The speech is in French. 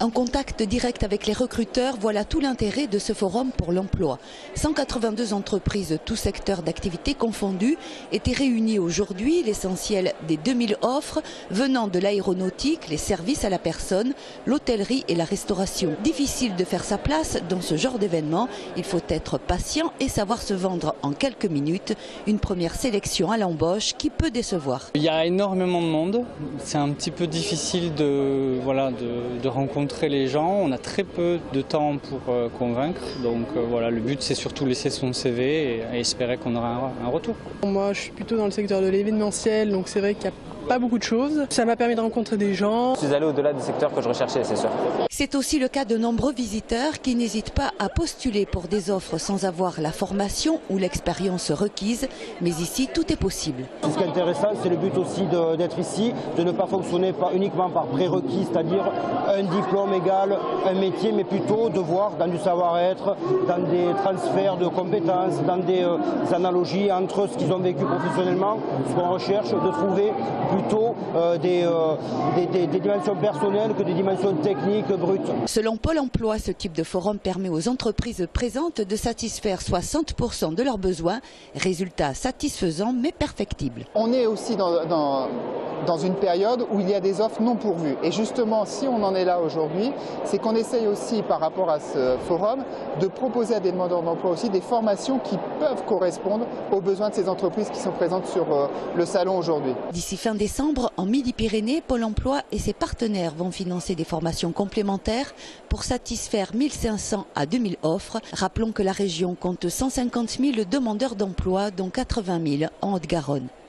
Un contact direct avec les recruteurs, voilà tout l'intérêt de ce forum pour l'emploi. 182 entreprises, tous secteurs d'activité confondus, étaient réunies aujourd'hui. L'essentiel des 2000 offres venant de l'aéronautique, les services à la personne, l'hôtellerie et la restauration. Difficile de faire sa place dans ce genre d'événement. Il faut être patient et savoir se vendre en quelques minutes. Une première sélection à l'embauche qui peut décevoir. Il y a énormément de monde. C'est un petit peu difficile de rencontrer les gens. On a très peu de temps pour convaincre. Donc le but c'est surtout laisser son CV et espérer qu'on aura un retour. Moi je suis plutôt dans le secteur de l'événementiel, donc c'est vrai qu'il n'y a pas beaucoup de choses. Ça m'a permis de rencontrer des gens. Je suis allé au-delà des secteurs que je recherchais, c'est sûr. C'est aussi le cas de nombreux visiteurs qui n'hésitent pas à postuler pour des offres sans avoir la formation ou l'expérience requise. Mais ici, tout est possible. Ce qui est intéressant, c'est le but aussi d'être ici, de ne pas fonctionner uniquement par prérequis, c'est-à-dire un diplôme égal un métier, mais plutôt de voir dans du savoir-être, dans des transferts de compétences, dans des analogies entre ce qu'ils ont vécu professionnellement, ce qu'on recherche, de trouver plutôt des dimensions personnelles que des dimensions techniques brutes. Selon Pôle emploi, ce type de forum permet aux entreprises présentes de satisfaire 60% de leurs besoins. Résultat satisfaisant mais perfectible. On est aussi dans une période où il y a des offres non pourvues. Et justement, si on en est là aujourd'hui, c'est qu'on essaye aussi, par rapport à ce forum, de proposer à des demandeurs d'emploi aussi des formations qui peuvent correspondre aux besoins de ces entreprises qui sont présentes sur le salon aujourd'hui. D'ici fin décembre, en Midi-Pyrénées, Pôle emploi et ses partenaires vont financer des formations complémentaires pour satisfaire 1500 à 2000 offres. Rappelons que la région compte 150 000 demandeurs d'emploi, dont 80 000 en Haute-Garonne.